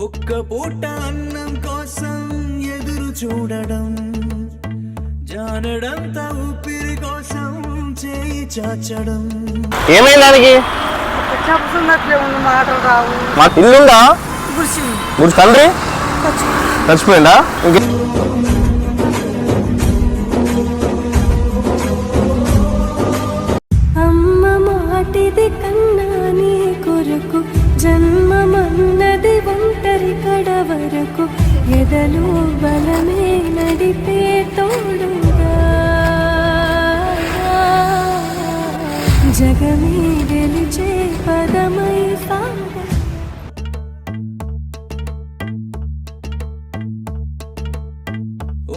ఒక్క పూట అన్నం కోసం ఎదురు చూడడం, జానడంతా ఊపిరి కోసం చేయి చాచడం. ఏమైంది దానికి? మాటలు రావు. మా ఇల్లుందా? గుడి తండ్రి చచ్చిపోయిందా? అమ్మ మాటిది కన్నా నీ కొరకు జన్మమన్నది ఒంటరి కడ వరకు ఎదలు బలమే నడిపే తోడుగా జగమే గెలిచే పదమై సాగ.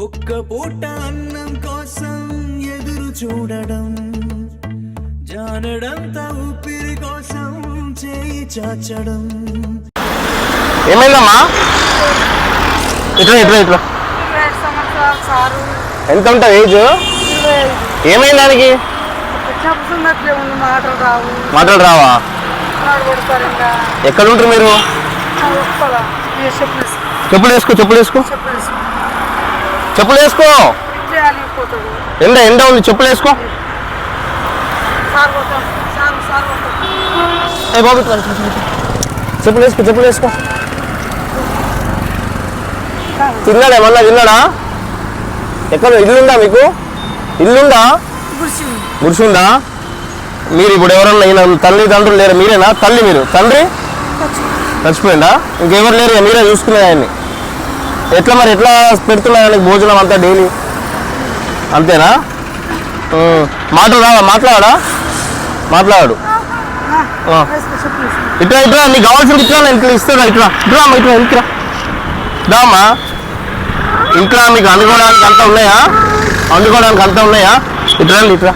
ఒక్క పూట అన్నం కోసం ఎదురు చూడడం, జానడంతా ఊపిరి కోసం చేయి చాచడం. ఏమైందమ్మా? ఇట్లా ఇట్లా ఇట్లా ఎంత ఉంటుంది ఏజ్? ఏమైంది దానికి? మాటలు రావు. మాటలు రావా? ఎక్కడ ఉంటారు మీరు? చెప్పులు వేసుకో, చెప్పులు వేసుకో, చెప్పులు వేసుకో. ఎండ ఎండ ఉంది, చెప్పులు వేసుకో. బాబు చెప్పులు వేసుకో, చెప్పులు వేసుకో. తిన్నాడా ఏమన్నా? తిన్నాడా? ఎక్కడ ఇల్లుందా మీకు? ఇల్లుందా? గుడిసుందా? మీరు ఇప్పుడు ఎవరన్నా ఈయన తల్లిదండ్రులు లేరు? మీరేనా తల్లి? మీరు తండ్రి చచ్చిపోయిందా? ఇంకెవరు లేరు? మీరే చూసుకునే ఆయన్ని. ఎట్లా మరి ఎట్లా పెడుతున్నారు ఆయనకి భోజనం అంతా డైలీ? అంతేనా? మాటలు రావా? మాట్లాడా? మాట్లాడు. ఇట్లా ఇట్లా నీకు కావాల్సింది ఇట్లా ఇట్లా ఇస్తున్నా. ఇట్లా ఇట్లా అమ్మా, ఇట్లా ఇంట్లో దామా. ఇంట్లో మీకు అందుకోవడానికి అంతా ఉన్నాయా? అందుకోవడానికి అంతా ఉన్నాయా? ఇట్లా ఇట్లా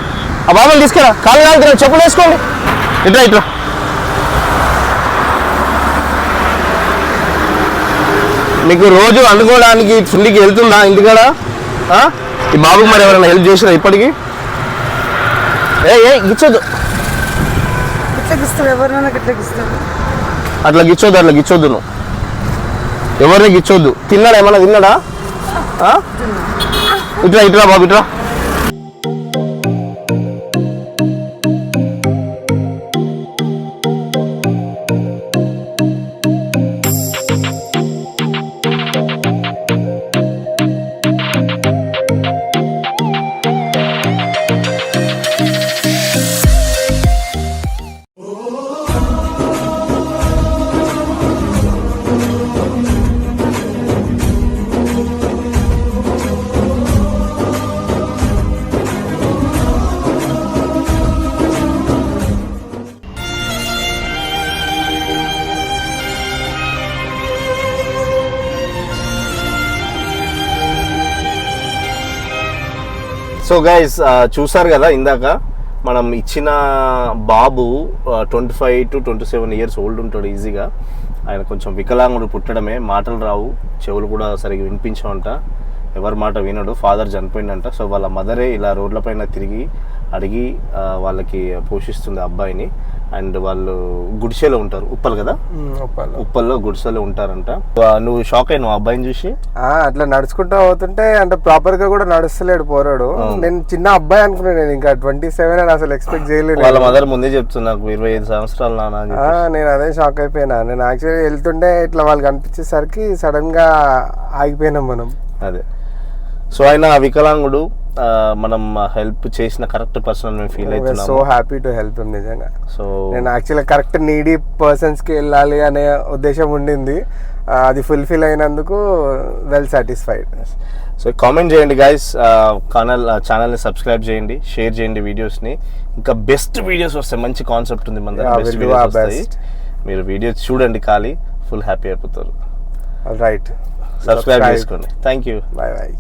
ఆ బాబాని తీసుకురా. కాళ్ళు కాలుతున్నా, చెప్పులు వేసుకోండి. ఇట్లా ఇట్లా మీకు రోజు అందుకోవడానికి చుండికి వెళ్తుందా ఇంటికాడ? ఈ బాబుకి మరి ఎవరైనా హెల్ప్ చేసినా ఇప్పటికి? గిచ్చొద్దు, అట్లా గిచ్చొద్దు, అట్లా గిచ్చొద్దు. నువ్వు ఎవరిని గిచ్చొద్దు. తిన్నాడా ఏమన్నా? తిన్నాడా? ఇట్లా ఇట్లా బాబు ఇట్లా. సో గైస్ చూసారు కదా ఇందాక మనం ఇచ్చిన బాబు 25 to 27 years ఓల్డ్ ఉంటాడు ఈజీగా. ఆయన కొంచెం వికలాంగుడు పుట్టడమే, మాటలు రావు, చెవులు కూడా సరిగ్గా వినిపించవంట, ఎవరి మాట వినడు, ఫాదర్ చనిపోయిందంట. సో వాళ్ళ మదరే ఇలా రోడ్లపైన తిరిగి అడిగి వాళ్ళకి పోషిస్తుంది అబ్బాయిని. అండ్ వాళ్ళు గుడిసెలో ఉంటారు, ఉప్పల్ కదా, ఉప్పల్లో గుడిసెలో ఉంటారంట. నువ్వు షాక్ అయినావు అబ్బాయిని చూసి? అట్లా నడుచుకుంటూ అవుతుంటే అంటే ప్రాపర్ గా కూడా నడుస్తలేడు పోరాడు. నేను చిన్న అబ్బాయి అనుకున్నాను, నేను ఇంకా 27 అని అసలు ఎక్స్పెక్ట్ చేయలేదు. వాళ్ళ మదర్ ముందే చెప్తున్నా 25 సంవత్సరాలు నాన్న. నేను అదే షాక్ అయిపోయినా. నేను యాక్చువల్లీ వెళ్తుంటే ఇట్లా వాళ్ళు కనిపించేసరికి సడన్ గా ఆగిపోయినాం మనం. అదే. సో ఆయన వికలాంగుడు, మనం హెల్ప్ చేసిన కరెక్ట్ పర్సన్ మేము ఫీల్ అవుతున్నాం. So happy to help him నిజంగా. సో నేను యాక్చువల్లీ కరెక్ట్ నీడీ పర్సన్స్ కి వెళ్ళాలి అనే ఉద్దేశం ఉండింది, అది ఫుల్ఫిల్ అయినందుకు వెల్ సాటిస్ఫైడ్. సో కామెంట్ చేయండి గైస్, ఛానల్ని సబ్స్క్రైబ్ చేయండి, షేర్ చేయండి వీడియోస్ని. ఇంకా బెస్ట్ వీడియోస్ వస్తాయి, మంచి కాన్సెప్ట్ ఉంది మన దగ్గర, బెస్ట్ వీడియోస్ వస్తాయి. మీరు వీడియోస్ చూడండి, ఖాళీ ఫుల్ హ్యాపీ అయిపోతారు. రైట్, సబ్స్క్రైబ్ చేసుకోండి. Thank you. Bye bye.